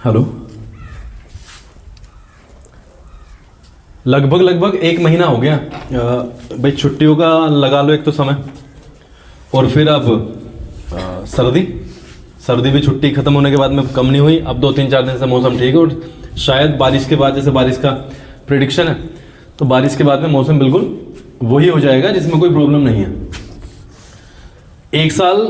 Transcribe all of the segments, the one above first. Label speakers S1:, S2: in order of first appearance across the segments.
S1: Hello. लगभग 1 महीना हो गया भाई, छुट्टियों का लगा लो एक तो समय, और फिर अब सर्दी भी छुट्टी खत्म होने के बाद में कम नहीं हुई। अब 2-3-4 दिन से मौसम ठीक है, और शायद बारिश के बाद, जैसे बारिश का प्रेडिक्शन है, तो बारिश के बाद में मौसम बिल्कुल वही हो जाएगा जिसमें कोई प्रॉब्लम नहीं है। 1 साल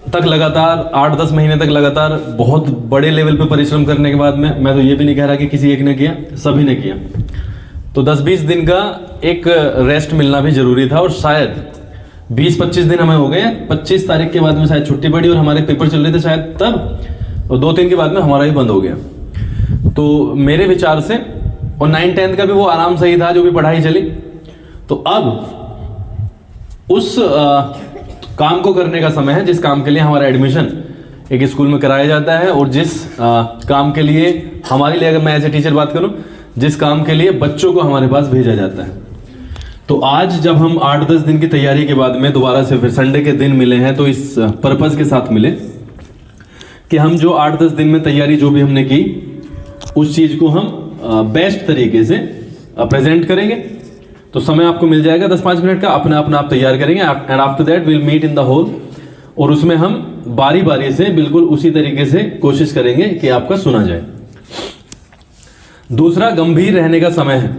S1: तक लगातार, 8-10 महीने तक लगातार बहुत बड़े लेवल पे परिश्रम करने के बाद में, मैं तो ये भी नहीं कह रहा कि किसी एक ने किया, सभी ने किया, तो 10-20 दिन का एक रेस्ट मिलना भी जरूरी था। और शायद 20-25 दिन हमें हो गए, 25 तारीख के बाद में शायद छुट्टी पड़ी और हमारे पेपर चल रहे थे शायद तब, और 2-3 के बाद में हमारा ही बंद हो गया। तो मेरे विचार से, और 9-10 का भी वो आराम सही था जो भी पढ़ाई चली, तो अब उस काम को करने का समय है जिस काम के लिए हमारा एडमिशन एक स्कूल में कराया जाता है, और जिस काम के लिए हमारे लिए, अगर मैं एज ए टीचर बात करूं, जिस काम के लिए बच्चों को हमारे पास भेजा जाता है। तो आज जब हम 8-10 दिन की तैयारी के बाद में दोबारा से फिर संडे के दिन मिले हैं, तो इस पर्पस के साथ मिले कि हम जो 8-10 दिन में तैयारी जो भी हमने की, उस चीज को हम बेस्ट तरीके से प्रेजेंट करेंगे। तो समय आपको मिल जाएगा 10-5 मिनट का, अपने आप तैयार करेंगे, and after that will meet in the hall, और उसमें हम बारी बारी से बिल्कुल उसी तरीके से कोशिश करेंगे कि आपका सुना जाए। दूसरा, गंभीर रहने का समय है।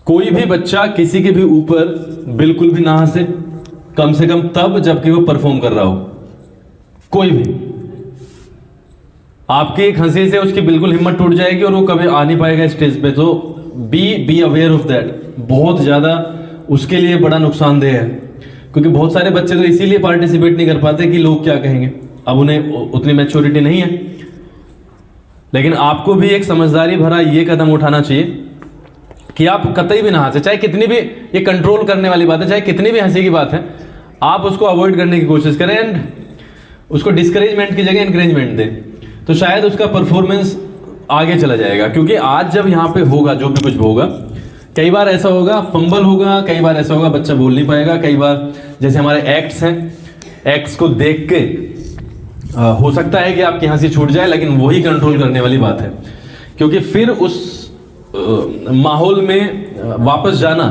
S1: कोई भी बच्चा किसी के भी ऊपर बिल्कुल भी ना हंसे, कम से कम तब जबकि वो परफॉर्म कर रहा हो। कोई भी आपकी एक हंसी से उसकी बिल्कुल हिम्मत टूट जाएगी और वो कभी आ नहीं पाएगा स्टेज पे। तो बी अवेयर ऑफ दैट, बहुत ज्यादा उसके लिए बड़ा नुकसानदेह है, क्योंकि बहुत सारे बच्चे तो इसीलिए पार्टिसिपेट नहीं कर पाते कि लोग क्या कहेंगे, अब उन्हें उतनी मैच्योरिटी नहीं है। लेकिन आपको भी एक समझदारी भरा ये कदम उठाना चाहिए कि आप कतई भी ना हंसे, चाहे कितनी भी, ये कंट्रोल करने वाली बात है, चाहे कितनी भी हंसी की बात है, आप उसको अवॉइड करने की कोशिश करें, एंड उसको डिस्करेजमेंट की जगह इंकरेजमेंट दें, तो शायद उसका परफॉर्मेंस आगे चला जाएगा। क्योंकि आज जब यहाँ पे होगा जो भी कुछ होगा, कई बार ऐसा होगा फंबल होगा, कई बार ऐसा होगा बच्चा बोल नहीं पाएगा, कई बार जैसे हमारे एक्ट्स हैं, एक्ट्स को देख के हो सकता है कि आपकी हंसी छूट जाए, लेकिन वही कंट्रोल करने वाली बात है, क्योंकि फिर उस माहौल में वापस जाना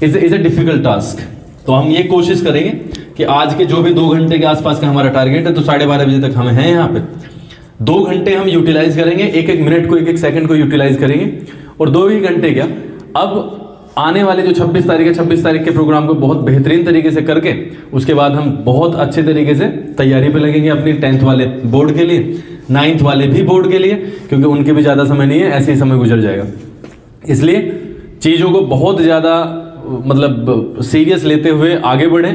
S1: इज ए डिफिकल्ट टास्क। तो हम ये कोशिश करेंगे कि आज के जो भी 2 घंटे के आसपास का हमारा टारगेट है, तो 12:30 बजे तक हम हैं यहाँ पे, 2 घंटे हम यूटिलाइज करेंगे, एक मिनट को, एक सेकंड को यूटिलाइज करेंगे, और 2 ही घंटे क्या, अब आने वाले जो 26 तारीख के प्रोग्राम को बहुत बेहतरीन तरीके से करके, उसके बाद हम बहुत अच्छे तरीके से तैयारी पे लगेंगे अपनी 10th वाले बोर्ड के लिए, 9th वाले भी बोर्ड के लिए, क्योंकि उनके भी ज़्यादा समय नहीं है, ऐसे ही समय गुजर जाएगा। इसलिए चीज़ों को बहुत ज़्यादा मतलब सीरियस लेते हुए आगे बढ़ें।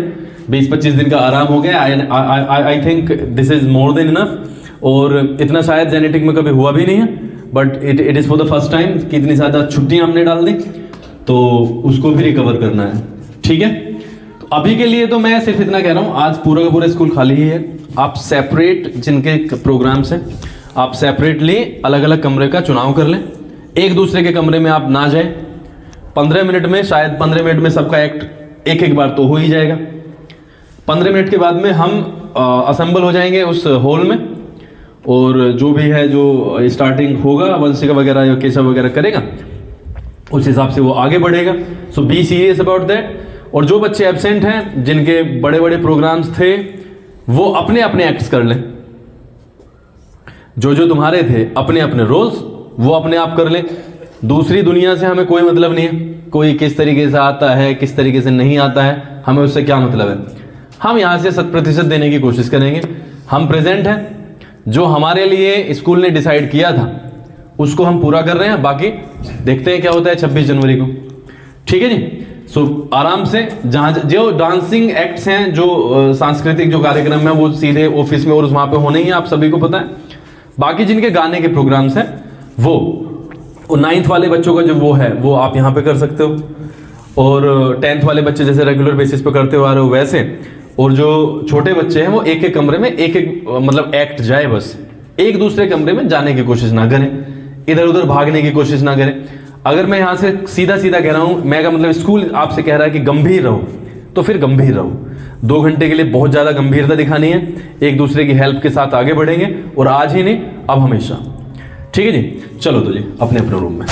S1: 20-25 दिन का आराम हो गया, I think this is more than enough, और इतना शायद जेनेटिक में कभी हुआ भी नहीं है, but it is for the first time कि इतनी ज़्यादा छुट्टियाँ हमने डाल दी, तो उसको भी रिकवर करना है। ठीक है, तो अभी के लिए तो मैं सिर्फ इतना कह रहा हूँ, आज पूरा का पूरा स्कूल खाली ही है। आप सेपरेट, जिनके प्रोग्राम्स हैं, आप सेपरेटली अलग अलग कमरे का चुनाव कर लें, एक दूसरे के कमरे में आप ना जाएं। 15 मिनट में, शायद 15 मिनट में सबका एक्ट एक बार तो हो ही जाएगा। 15 मिनट के बाद में हम असेंबल हो जाएंगे उस हॉल में, और जो भी है, जो स्टार्टिंग होगा, वंशिका वगैरह या केशव वगैरह करेगा, उस हिसाब से वो आगे बढ़ेगा। सो बी सीरियस अबाउट दैट। और जो बच्चे एब्सेंट हैं, जिनके बड़े बड़े प्रोग्राम्स थे, वो अपने अपने एक्ट्स कर लें, जो तुम्हारे थे अपने अपने रोल्स, वो अपने आप कर लें। दूसरी दुनिया से हमें कोई मतलब नहीं है, कोई किस तरीके से आता है, किस तरीके से नहीं आता है, हमें उससे क्या मतलब है। हम यहाँ से 100% देने की कोशिश करेंगे। हम प्रेजेंट हैं, जो हमारे लिए स्कूल ने डिसाइड किया था उसको हम पूरा कर रहे हैं, बाकी देखते हैं क्या होता है 26 जनवरी को। ठीक है जी। सो आराम से, जहाँ जो डांसिंग एक्ट्स हैं, जो सांस्कृतिक जो कार्यक्रम है, वो सीधे ऑफिस में और वहाँ पे होने ही है, आप सभी को पता है। बाकी जिनके गाने के प्रोग्राम्स हैं, वो 9th वाले बच्चों का जो वो है, वो आप यहाँ पे कर सकते हो, और 10th वाले बच्चे जैसे रेगुलर बेसिस पे करते हुए आ रहे हो वैसे, और जो छोटे बच्चे हैं वो एक कमरे में एक मतलब एक्ट जाए, बस एक दूसरे कमरे में जाने की कोशिश ना करें, इधर उधर भागने की कोशिश ना करें। अगर मैं यहाँ से सीधा सीधा कह रहा हूँ, मैं का मतलब स्कूल आपसे कह रहा है कि गंभीर रहो, तो फिर गंभीर रहो। 2 घंटे के लिए बहुत ज़्यादा गंभीरता दिखानी है, एक दूसरे की हेल्प के साथ आगे बढ़ेंगे, और आज ही नहीं अब हमेशा। ठीक है जी, चलो तो जी अपने अपने रूम में।